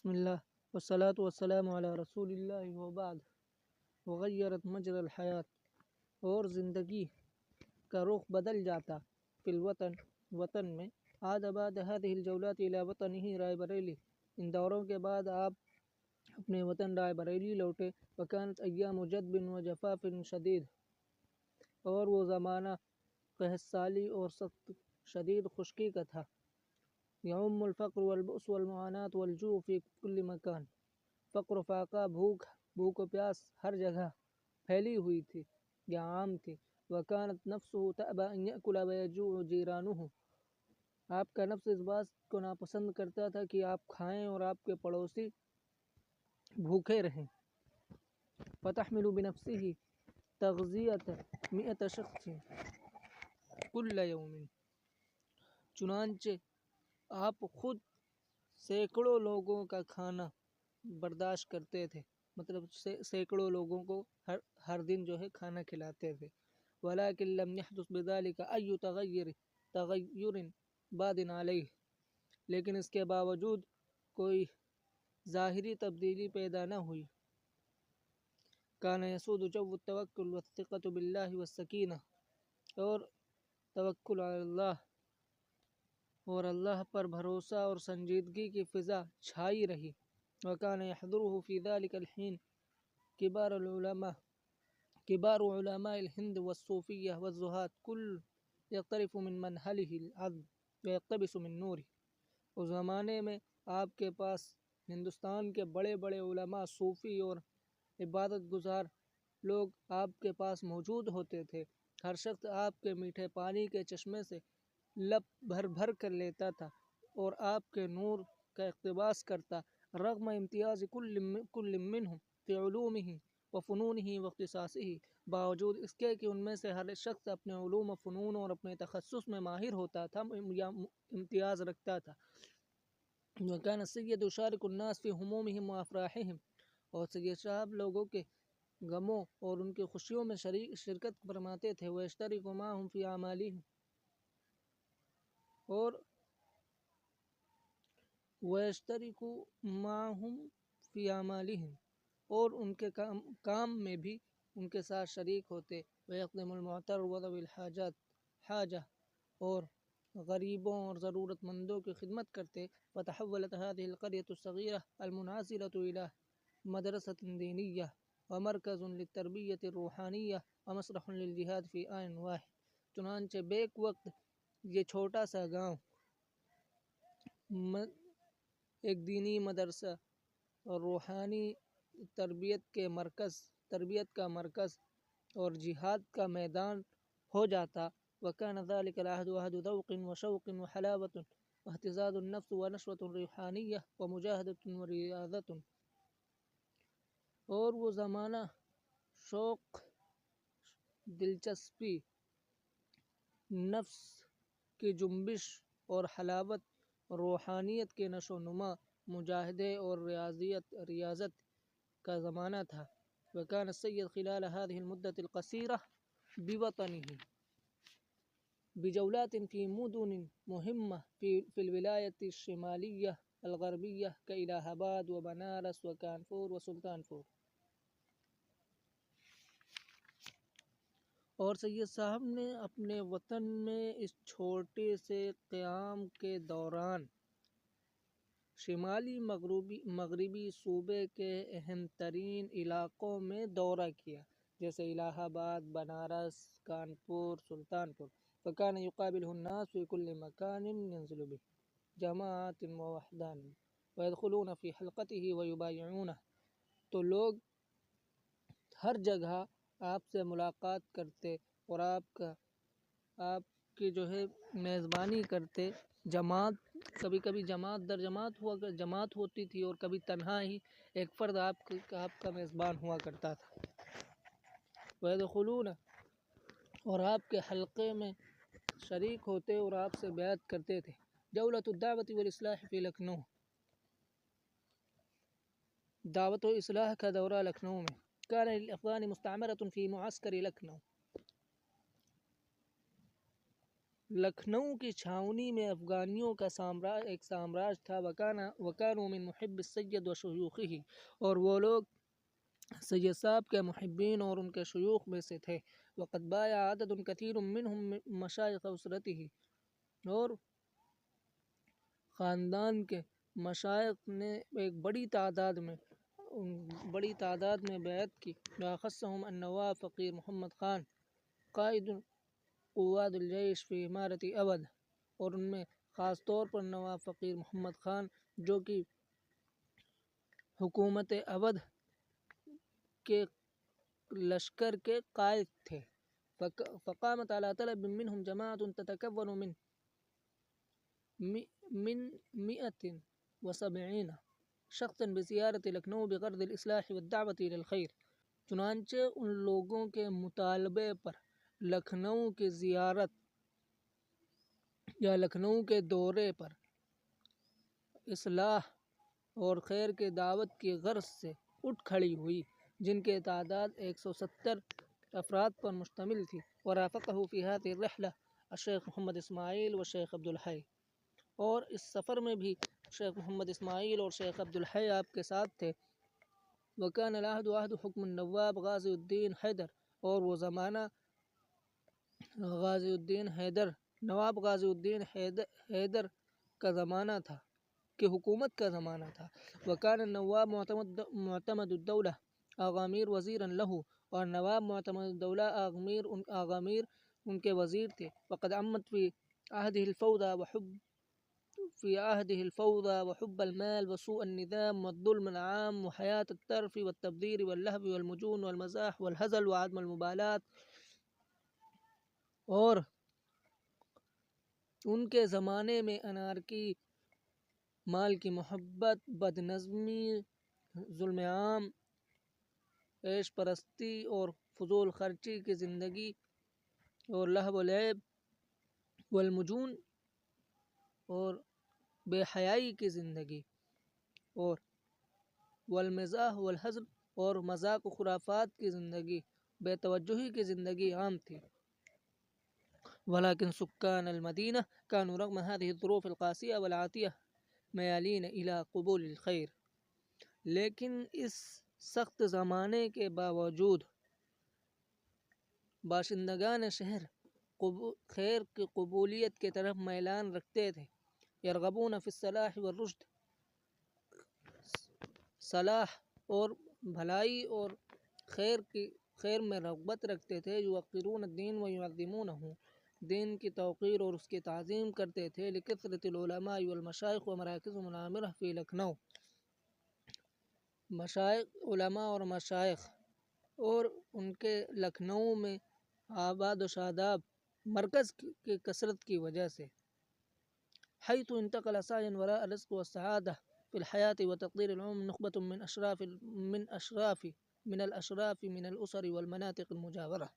بسم اللہ والصلاة والسلام علی رسول اللہ وبعد وغیرت مجرى الحیات، اور زندگی کا رخ بدل جاتا فی الوطن، وطن میں. عاد بعد هذه الجولات الى وطنه رائے بریلی، ان دوروں کے بعد آپ اپنے وطن رائے بریلی لوٹے. وکانت ایام جدب و جفاف شدید، اور وہ زمانہ قحط سالی اور سخت شدید خشکی کا تھا. یعم الفقر والبؤس والمعاناة والجوع فی کل مکان، فقر و فاقہ، بھوک و پیاس ہر جگہ پھیلی ہوئی تھی یا عام تھی. وکانت نفسه تأبى ان یأکل ویجوع جیرانه، آپ کا نفس اس بات کو ناپسند کرتا تھا کہ آپ کھائیں اور آپ کے پڑوسی بھوکے رہیں. فتحمل بنفسه تغذیة 100 شخص کل یوم، چنانچہ آپ خود سینکڑوں لوگوں کا کھانا برداشت کرتے تھے، مطلب سینکڑوں لوگوں کو ہر دن جو ہے کھانا کھلاتے تھے. ولیکن لم يحدث بذلك ای تغیر باد علیہ، لیکن اس کے باوجود کوئی ظاہری تبدیلی پیدا نہ ہوئی. کان یسود جو التوکل والثقة باللہ والسکینہ، اور توکل علی اللہ اور اللہ پر بھروسہ اور سنجیدگی کی فضا چھائی رہی. وکان یحضره فی ذلك الحین کبار علماء الہند والصوفیہ والزہاد، کل یقترف من منہلہ العذب ویقتبس من نورہ. اس زمانے میں آپ کے پاس ہندوستان کے بڑے بڑے علماء، صوفی اور عبادت گزار لوگ آپ کے پاس موجود ہوتے تھے. ہر شخص آپ کے میٹھے پانی کے چشمے سے لب بھر بھر کر لیتا تھا اور آپ کے نور کا اقتباس کرتا، رغم امتیاز کل منہم فی علومہ وفنونہ واختصاصہ، باوجود اس کے کہ ان میں سے ہر شخص اپنے علوم و فنون اور اپنے تخصص میں ماہر ہوتا تھا یا امتیاز رکھتا تھا. وکان السید یشارک الناس فی ہمومہم وافراحہم، اور سید صاحب لوگوں کے غموں اور ان کی خوشیوں میں شرکت فرماتے تھے. ویشترک معہم فی اعمالہم، اور ویشترک معہم فی اعمالہم، اور ان کے کام میں بھی ان کے ساتھ شریک ہوتے. ویخدم المعتر وذوی الحاجہ، اور غریبوں اور ضرورت مندوں کی خدمت کرتے. فتحولت هذه القرية الصغيرة المنعزلة إلى مدرسة دینیہ ومرکز للتربیة الروحانیہ ومسرح للجہاد فی آن واحد. چنانچہ بیک وقت یہ چھوٹا سا گاؤں ایک دینی مدرسہ اور روحانی تربیت کا مرکز اور جہاد کا میدان ہو جاتا. وکان ذلك العہد عہد ذوق وشوق وحلاوة واہتزاز النفس ونشوة روحانیہ ومجاہدۃ وریاضۃ، اور وہ زمانہ شوق، دلچسپی، نفس کی جنبش اور حلاوت، روحانیت کے نشو و نما، مجاہدے اور ریاضت کا زمانہ تھا. وكان السيد خلال هذه المدة القصيرة بوطنه بجولات في مدن مهمة في الولاية الشمالية الغربية كإلہ آباد وبنارس وکانپور وسلطانپور. اور سید صاحب نے اپنے وطن میں اس چھوٹے سے قیام کے دوران شمالی مغربی صوبے کے اہم ترین علاقوں میں دورہ کیا، جیسے الہ آباد، بنارس، کانپور، سلطانپور. فکان یقابلہ الناس فی کل مکان ینزل بہ جماعات ووحدان ویدخلون فی حلقتہ ویبایعونہ. تو لوگ ہر جگہ آپ سے ملاقات کرتے اور آپ کی جو ہے میزبانی کرتے. کبھی کبھی جماعت در جماعت ہوتی تھی، اور کبھی تنہا ہی ایک فرد آپ کا میزبان ہوا کرتا تھا. ویدخلون، اور آپ کے حلقے میں شریک ہوتے اور آپ سے بیعت کرتے تھے. جولۃ الدعوۃ والاصلاح فی لکھنؤ، دعوت و اصلاح کا دورہ لکھنؤ میں. کان للافغان مستعمرۃ فی معسکر لکھنؤ، لکھنؤ کی چھاونی میں افغانیوں کا ایک سامراج تھا. وکانوا من محب السید و شیوخہ، اور وہ لوگ سید صاحب کے محبین اور ان کے شیوخ میں سے تھے. وقد بايع عدد كثير منهم مشائخ اسرته، اور خاندان کے مشائخ نے ایک بڑی تعداد میں بیعت کی. واخصهم النواب فقیر محمد خان قائد قواد الجیش فی امارت اودھ، اور ان میں خاص طور پر نواب فقیر محمد خان جو کہ حکومت اودھ کے لشکر کے قائد تھے. فقامت على طلب منهم جماعة تتكون من 170 شخصا بزیارت لکھنؤ بغرض الاصلاح والدعوة الى الخیر. چنانچہ ان لوگوں کے مطالبے پر لکھنؤ کی زیارت یا لکھنؤ کے دورے پر اصلاح اور خیر کے دعوت کی غرض سے اٹھ کھڑی ہوئی، جن کی تعداد 170 افراد پر مشتمل تھی. ورافقه في هذه الرحلة الشیخ محمد اسماعیل و شیخ عبدالحی، اور اس سفر میں بھی شیخ محمد اسماعیل اور شیخ عبدالحی آپ کے ساتھ تھے. وكان العهد عهد حکم النواب غازی الدین حیدر، اور وہ زمانہ نواب غازی الدین حیدر کا زمانہ تھا، کہ حکومت کا زمانہ تھا. وكان النواب معتمد الدولہ آغا میر وزیرا له، اور نواب معتمد الدولہ آغا میر ان کے وزیر تھے. وقد عمت في عهده الفوضى وحب المال وسوء النظام والظلم العام وحياة الترف والتبذير واللهو والمجون والمزاح والهزل وعدم المبالاة، اور ان کے زمانے میں انارکی، مال کی محبت، بد نظمی، ظلم عام، عیش پرستی اور فضول خرچی کی زندگی، اور لہو و لعب والمجون اور بے حیائی کی زندگی، اور والمزاح والحزن اور مذاق و خرافات کی زندگی، بے توجہی کی زندگی عام تھی. ولكن سكان المدينة كانوا رغم هذه الظروف القاسية والعاتية ميالين إلى قبول الخير. لیکن اس سخت زمانے کے باوجود باشندگان شہر خیر کی قبولیت کی طرف میلان رکھتے تھے. یرغبون فی الصلاح والرشد، صلاح اور بھلائی اور خیر میں رغبت رکھتے تھے. یوقرون الدین ویعظمونہ، دین کی توقیر اور اس کی تعظیم کرتے تھے. لکثرت العلماء والمشائخ ومراکزهم العامرہ فی لکھنؤ، علماء اور مشائخ اور ان کے لکھنؤ میں آباد و شاداب مرکز کی کثرت کی وجہ سے. حيث انتقل سعيا وراء الرزق والسعادة في الحياة وتقدير العمر نخبة من الأشراف من الأسر والمناطق المجاورة،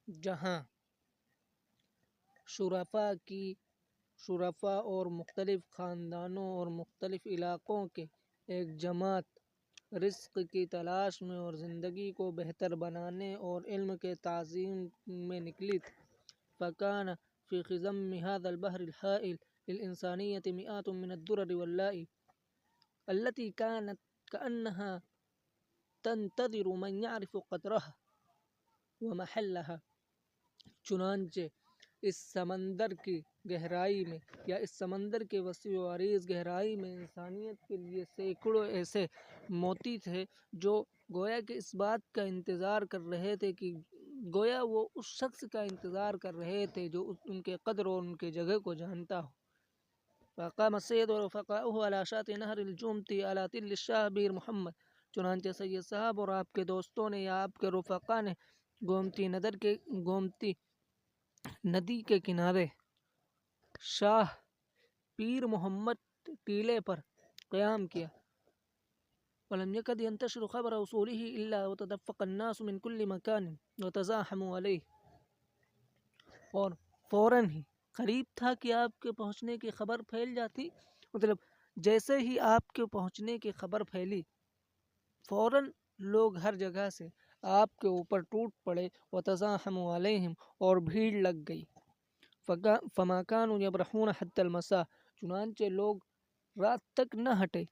جہاں شرفاء اور مختلف خاندانوں اور مختلف علاقوں کے ایک جماعت رزق کی تلاش میں اور زندگی کو بہتر بنانے اور علم کے تعظیم میں نکلی تھی. فكان في خزم هذا البحر الهائل للإنسانية مئات من الدرر واللائي التي كانت كأنها تنتظر من يعرف قدرها ومحلها. چنانچہ اس سمندر کی گہرائی میں یا اس سمندر کے وسیع و عریض گہرائی میں انسانیت کے لیے سینکڑوں ایسے موتی تھے جو گویا کہ اس بات کا انتظار کر رہے تھے کہ گویا وہ اس شخص کا انتظار کر رہے تھے جو ان کے قدر اور ان کے جگہ کو جانتا ہو. فقام السید ورفقاؤہ علی شاطئ نہر الجومتی علی تل الشاہ بیر محمد. چنانچہ سید صاحب اور آپ کے دوستوں نے یا آپ کے رفقا نے گومتی ندی کے کنارے شاہ پیر محمد ٹیلے پر قیام کیا. ولم يكد ينتشر خبر وصوله إلا وتدفق الناس من كل مكان وتزاحموا عليه. اور فوراً ہی قریب تھا کہ آپ کے پہنچنے کی خبر پھیل جاتی، مطلب جیسے ہی آپ کے پہنچنے کی خبر پھیلی فوراً لوگ ہر جگہ سے آپ کے اوپر ٹوٹ پڑے. وتزاحموا علیہم، اور بھیڑ لگ گئی. فما كانوا يبرحون حتى المساء، چنانچہ لوگ رات تک نہ ہٹے.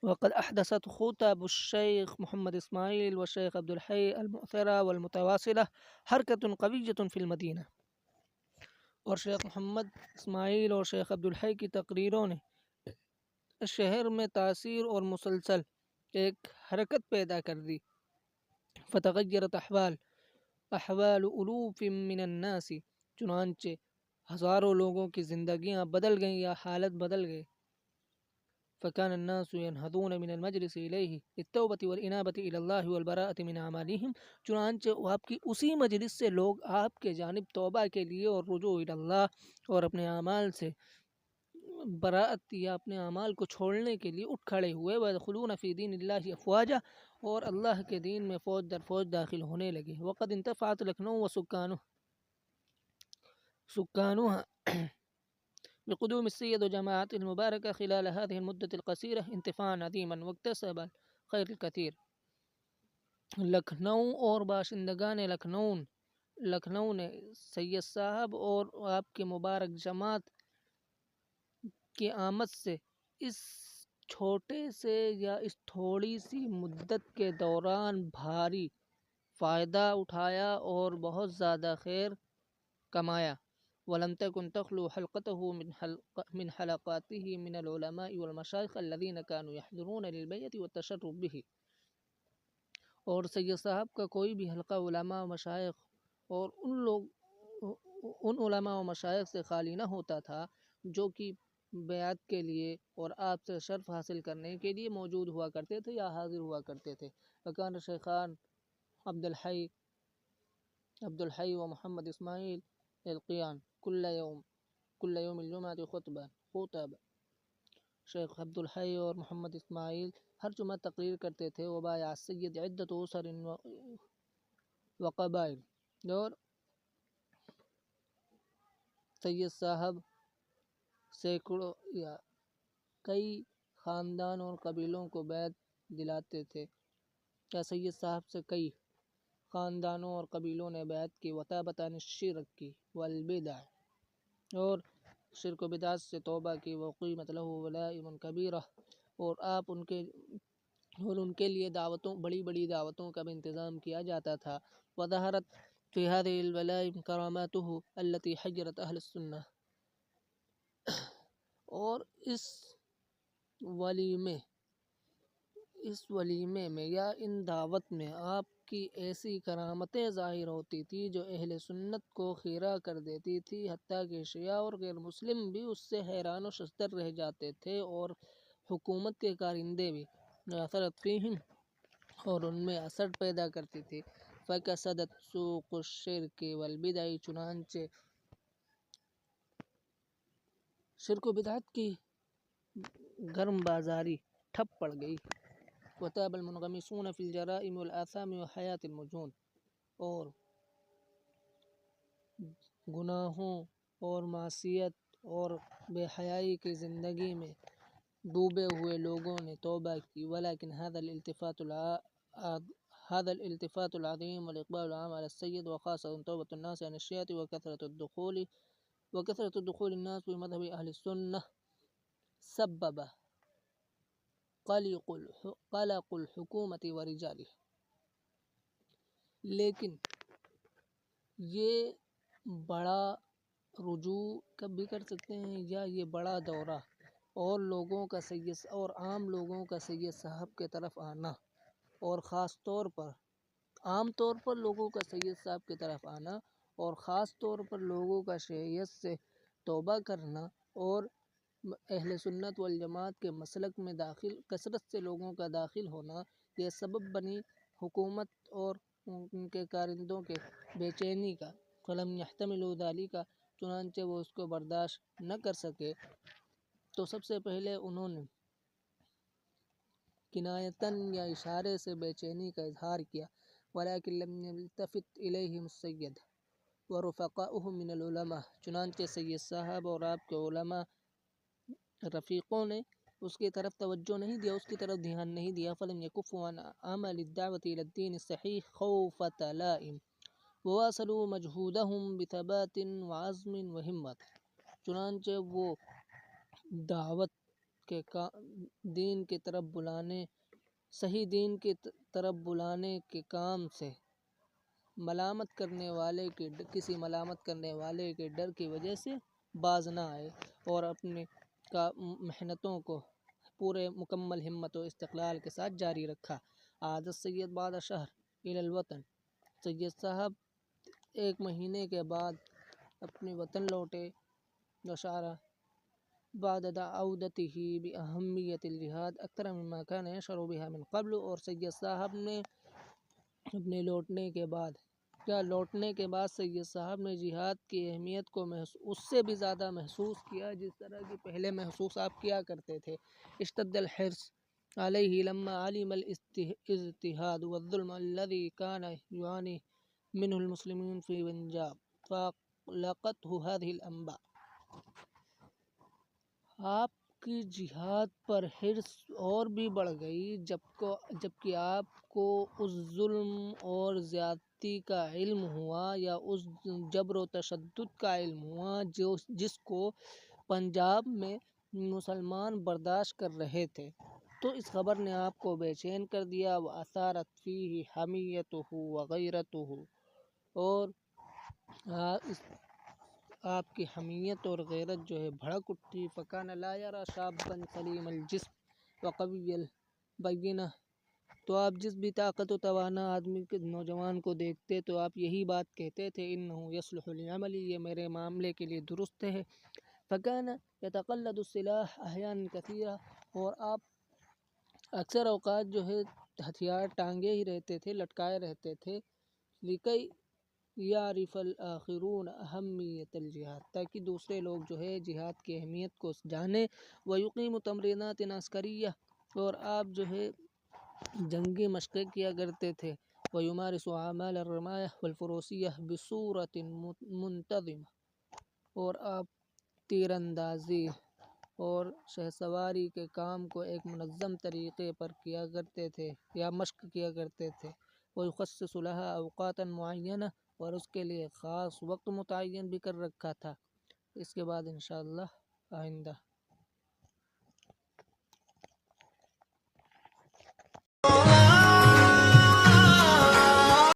وقد احدثت خطب الشيخ محمد اسماعیل والشيخ عبد الحي المؤثرة والمتواصلة حركة قوية في المدینہ. اور شیخ محمد اسماعیل اور شیخ عبد الحی کی تقریروں نے شہر میں تاثیر اور مسلسل ایک حرکت پیدا کر دی. فتغیرت احوال الوف من الناس، چنانچہ ہزاروں لوگوں کی زندگیاں بدل گئیں یا حالت بدل گئے. فكان الناس ينهضون من المجلس إليه للتوبة والإنابة إلى الله والبراءة من أعمالهم، چنانچہ آپ کی اسی مجلس سے لوگ آپ کے جانب توبہ کے لیے اور رجوع إلى اللہ اور اپنے اعمال سے براءت یا اپنے اعمال کو چھوڑنے کے لیے اٹھ کھڑے ہوئے. ويدخلون في دين الله أفواجا، اور اللہ کے دین میں فوج در فوج داخل ہونے لگے. وقد انتفعت لکھنؤ وسكانها بقدوم السيد وجماعته المباركة خلال هذه المدة القصيرة انتفاعا عظيما واكتسب الخير الكثير. لکھنؤ اور باشندگان لکھنؤ نے سید صاحب اور آپ کے مبارک جماعت کی آمد سے اس چھوٹے سے یا اس تھوڑی سی مدت کے دوران بھاری فائدہ اٹھایا اور بہت زیادہ خیر کمایا. ولم تكن تخلو حلقته من حلقاته من العلماء والمشايخ الذين كانوا يحضرون للبيعة والتشرف به. اور سید صاحب کا کوئی بھی حلقہ علماء و مشائخ اور ان علماء و مشائخ سے خالی نہ ہوتا تھا جو کہ بیعت کے لیے اور آپ سے شرف حاصل کرنے کے لیے موجود ہوا کرتے تھے یا حاضر ہوا کرتے تھے. وكان الشيخان عبد الحي ومحمد اسماعیل يلقيان كل يوم الجمعة خطبة. شیخ عبد الحی اور محمد اسماعیل ہر جمعہ تقریر کرتے تھے. وبايع السيد عدة أسر وقبائل، اور سید صاحب سینکڑوں یا کئی خاندان اور قبیلوں کو بیعت دلاتے تھے. کیا سید صاحب سے کئی خاندانوں اور قبیلوں نے بیعت کی. وتابت عن الشرک والبدع، اور شرک و بدعت سے توبہ کی. وقیمت له ولائم کبیرہ، اور ان کے لیے بڑی بڑی دعوتوں کا بھی انتظام کیا جاتا تھا. وظہرت فی هذه الولائم کراماته التي حجرت اہل السنہ، اور اس ولیمے میں یا ان دعوت میں آپ کی ایسی کرامتیں ظاہر ہوتی تھی جو اہل سنت کو خیرہ کر دیتی تھی، حتیٰ کہ شیعہ اور غیر مسلم بھی اس سے حیران و شزدر رہ جاتے تھے، اور حکومت کے کارندے بھی. اثرت فیہم، اور ان میں اثر پیدا کرتی تھی. فکسدت سوق الشرک والبدع، چنانچہ شرک و بدعت کی گرم بازاری ٹھپ پڑ گئی. وتاب المنغمسون فی الجرائم والآثام وحیات المجون، اور گناہوں اور معصیت اور بے حیائی کی زندگی میں ڈوبے ہوئے لوگوں نے توبہ کی. ولیکن هذا الالتفات العظیم والاقبال العام على السید وخاصة توبة الناس عن الشیعة وكثرة الدخول الناس في مذهب اہل السنة سبب قلق الحکومت ورجالہ. لیکن یہ بڑا رجوع کب بھی کر سکتے ہیں، یا یہ بڑا دورہ اور عام لوگوں کا سید صاحب کے طرف آنا، اور خاص طور پر عام طور پر لوگوں کا سید صاحب کی طرف آنا، اور خاص طور پر لوگوں کا شیعیت سے توبہ کرنا، اور اہل سنت والجماعت کے مسلک میں کثرت سے لوگوں کا داخل ہونا، یہ سبب بنی حکومت اور ان کے کارندوں کے بے چینی کا. فلم يحتملوا ذلك، چنانچہ وہ اس کو برداشت نہ کر سکے تو سب سے پہلے انہوں نے کنایتاً یا اشارے سے بے چینی کا اظہار کیا. ولكن لم يلتفت إليهم السيد ورفقاؤه من العلماء، چنانچہ سید صاحب اور آپ کے علماء رفیقوں نے اس کی طرف توجہ نہیں دیا، اس کی طرف دھیان نہیں دیا. فلم يكفوا عن عمل الدعوة إلى الدين الصحيح خوف لائم، وواصلوا مجهودهم بثبات وعزم وہمت، چنانچہ وہ دعوت کے دین کی طرف بلانے، صحیح دین کی طرف بلانے کے کام سے کسی ملامت کرنے والے کے ڈر کی وجہ سے باز نہ آئے، اور اپنے محنتوں کو پورے مکمل ہمت و استقلال کے ساتھ جاری رکھا۔ عاد السید بعد شہر الی الوطن، سید صاحب 1 مہینے کے بعد اپنے وطن لوٹے۔ اشارہ بعد عودته بأہمیت الجہاد اکثر مما كان يشعر بها من قبل، اور سید صاحب نے اپنے لوٹنے کے بعد سید صاحب نے جہاد کی اہمیت کو اس سے بھی زیادہ محسوس کیا جس طرح کی پہلے محسوس آپ کیا کرتے تھے۔ اشتد الحرص علیہ لما علم الاضطهاد والظلم الذي كان يعاني منه المسلمون في پنجاب فاقلقته هذه الانباء۔ آپ کی جہاد پر حرص اور بھی بڑھ گئی جبکہ آپ کو اس ظلم اور زیادتی کا علم ہوا، یا اس جبر و تشدد کا علم ہوا جس کو پنجاب میں مسلمان برداشت کر رہے تھے، تو اس خبر نے آپ کو بے چین کر دیا۔ وَأَثَارَتْ فِيهِ حَمِيَّتُهُ وَغَيْرَتُهُ، اور آپ کی حمیت اور غیرت جو ہے بھڑک اٹھی۔ فَكَانَ لَا يَرَى شَابًّا سَلِيمَ الْجِسْمِ وَقَوِيَّ الْبَيِّنَةِ، تو آپ جس بھی طاقت و توانا آدمی کے نوجوان کو دیکھتے تو آپ یہی بات کہتے تھے، إِنَّهُ يَصْلُحُ لِعَمَلِي، یہ میرے معاملے کے لیے درست ہے۔ فَكَانَ يَتَقَلَّدُ السِّلَاحَ أَحْيَانًا كَثِيرًا، اور آپ اکثر اوقات جو ہے ہتھیار ٹانگے ہی رہتے تھے، لٹکائے رہتے تھے۔ لِكَيْ يَعْرِفَ الْآخِرُونَ أَهَمِّيَّةَ الْجِهَادِ، تاکہ دوسرے لوگ جو ہے جہاد کی اہمیت کو جانیں۔ وَيُقِيمُ تَمْرِينَاتٍ عَسْكَرِيَّةٍ، اور آپ جو ہے جنگی مشقیں کیا کرتے تھے۔ وَيُمَارِسُ أَعْمَالَ الرِّمَايَةِ وَالْفُرُوسِيَّةِ بِصُورَةٍ مُنْتَظِمَةٍ، اور آپ تیر اندازی اور شہسواری کے کام کو ایک منظم طریقے پر کیا کرتے تھے یا مشق کیا کرتے تھے۔ وَيُخَصِّصُ لَهَا أَوْقَاتًا مُعَيَّنَةً، اور اس کے لیے خاص وقت متعین بھی کر رکھا تھا۔ اس کے بعد انشاءاللہ آئندہ